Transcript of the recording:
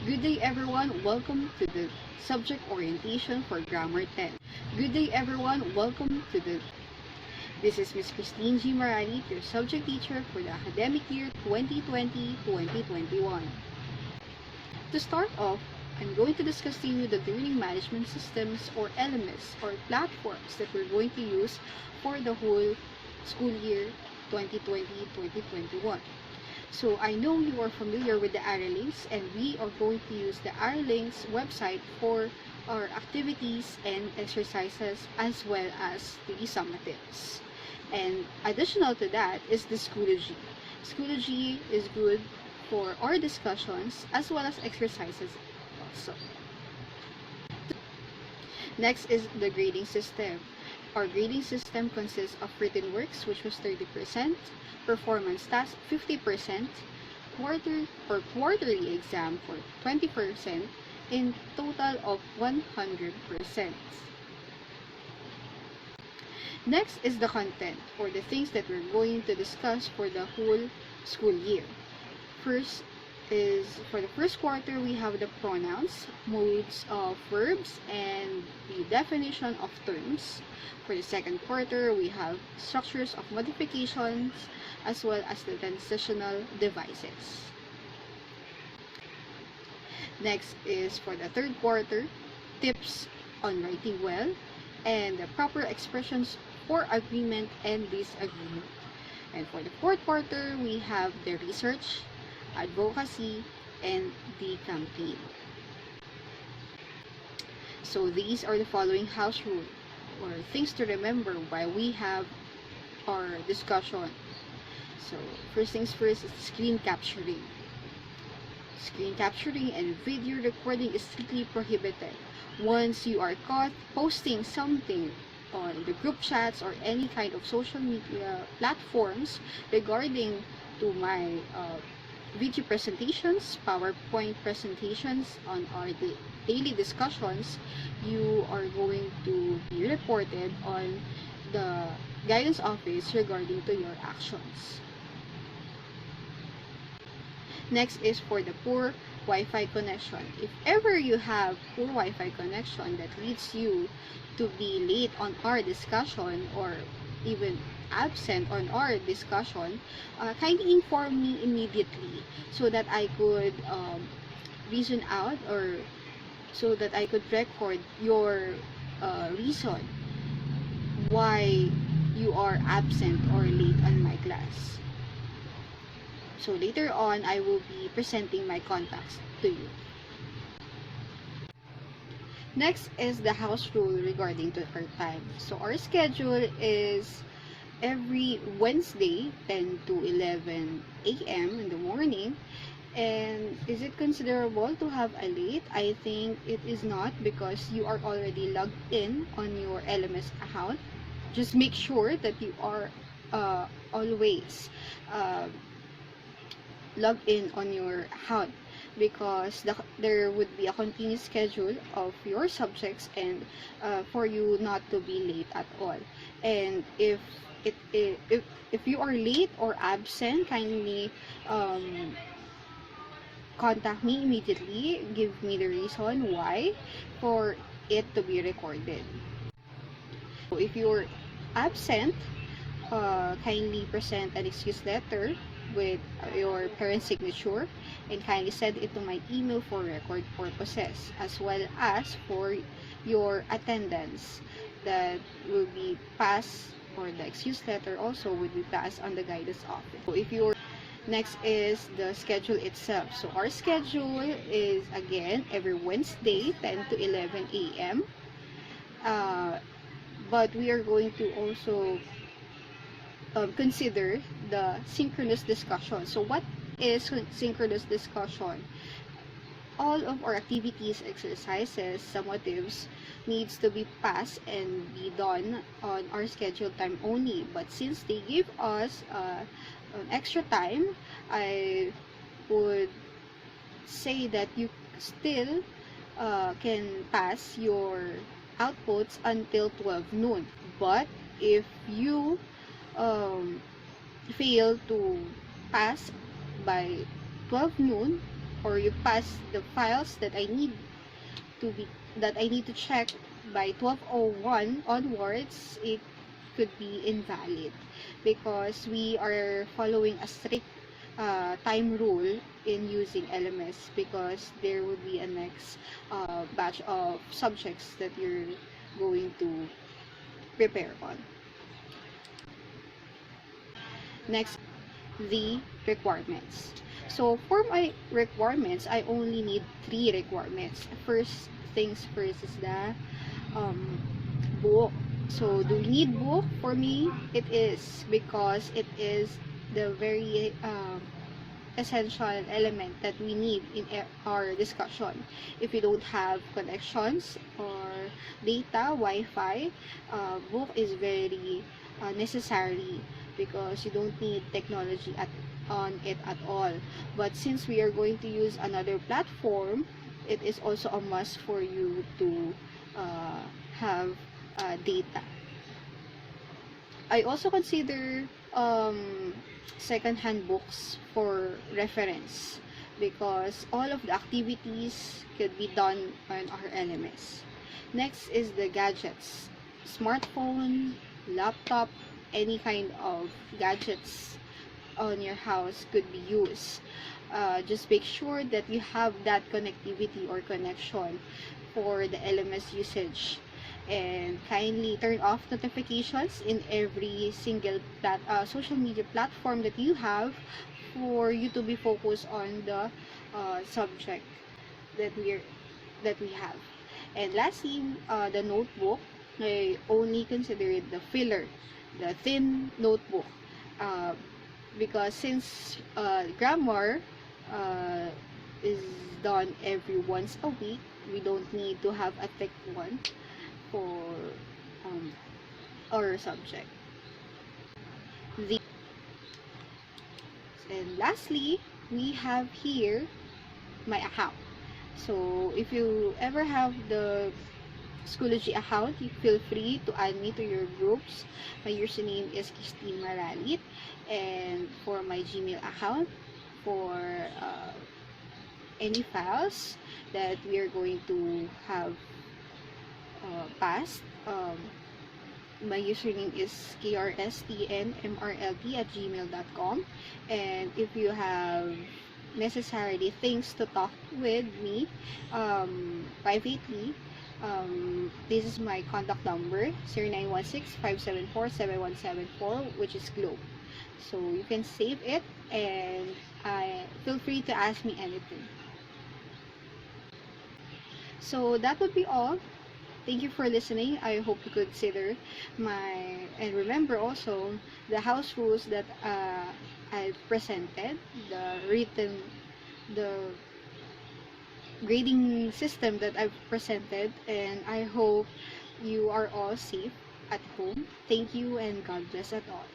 Good day everyone, welcome to the subject orientation for Grammar 10. Good day everyone, welcome to the This is Ms. Christine G. MARALIT, your subject teacher for the academic year 2020-2021. To start off, I'm going to discuss to you the learning management systems or LMS or platforms that we're going to use for the whole school year 2020-2021. So I know you are familiar with the ARALinks, and we are going to use the ARALinks website for our activities and exercises as well as the summatives. And additional to that is the Schoology. Schoology is good for our discussions as well as exercises also. Next is the grading system. Our grading system consists of written works, which was 30%, performance tasks 50%, quarterly exam for 20%, in total of 100%. Next is the content, or the things that we're going to discuss for the whole school year. First is, for the first quarter, we have the pronouns, modes of verbs, and the definition of terms. For the second quarter, we have structures of modifications as well as the transitional devices. Next is for the third quarter, tips on writing well and the proper expressions for agreement and disagreement. And for the fourth quarter, we have the research, advocacy, and the campaign. So these are the following house rules or things to remember while we have our discussion. So first things first is screen capturing. Screen capturing and video recording is strictly prohibited. Once you are caught posting something on the group chats or any kind of social media platforms regarding to my video presentations, PowerPoint presentations on our daily discussions, you are going to be reported on the guidance office regarding to your actions. Next is for the poor Wi-Fi connection. If ever you have poor Wi-Fi connection that leads you to be late on our discussion or even absent on our discussion, kindly inform me immediately so that I could reason out, or so that I could record your reason why you are absent or late on my class. So later on, I will be presenting my contacts to you. Next is the house rule regarding to our time. So our schedule is every Wednesday, 10 to 11 a.m. in the morning. And is it considerable to have a late? I think it is not, because you are already logged in on your LMS account. Just make sure that you are always log in on your account, because there would be a continuous schedule of your subjects and for you not to be late at all. And if you are late or absent, kindly contact me immediately, give me the reason why for it to be recorded. So if you're absent, kindly present an excuse letter with your parent's signature and kindly send it to my email for record purposes, as well as for your attendance that will be passed, or the excuse letter also will be passed on the guidance office. So if you're Next is the schedule itself. So our schedule is again every Wednesday 10 to 11 a.m. But we are going to also consider the synchronous discussion. So what is synchronous discussion? All of our activities, exercises, summatives needs to be passed and be done on our scheduled time only. But since they give us an extra time, I would say that you still can pass your outputs until 12 noon. But if you fail to pass by 12 noon, or you pass the files that I need to check by 12:01 onwards, it could be invalid because we are following a strict time rule in using LMS, because there will be a next batch of subjects that you're going to prepare on. Next, the requirements. So for my requirements, I only need 3 requirements. First things first is the um, book. So do we need book? For me, it is, because it is the very essential element that we need in our discussion. If you don't have connections or data, Wi-Fi, book is very necessary, because you don't need technology on it at all. But since we are going to use another platform, it is also a must for you to have data. I also consider second-hand books for reference, because all of the activities could be done on our LMS. Next is the gadgets. Smartphone, laptop, any kind of gadgets on your house could be used. Just make sure that you have that connectivity or connection for the LMS usage, and kindly turn off notifications in every single social media platform that you have, for you to be focused on the subject that we have. And lastly, the notebook. I only consider it the filler, the thin notebook, uh, because since grammar is done every once a week, we don't need to have a thick one for um, our subject. And lastly, we have here my account. So if you ever have the Schoology account, you feel free to add me to your groups. My username is Christine Maralit, and for my Gmail account, for any files that we are going to have passed, my username is krstnmrlt@gmail.com. And if you have necessarily things to talk with me privately, this is my contact number, 0916-574-7174, which is Globe. So you can save it, and feel free to ask me anything. So that would be all. Thank you for listening. I hope you consider and remember also the house rules that I've presented, the grading system that I've presented, and I hope you are all safe at home. Thank you, and God bless at all.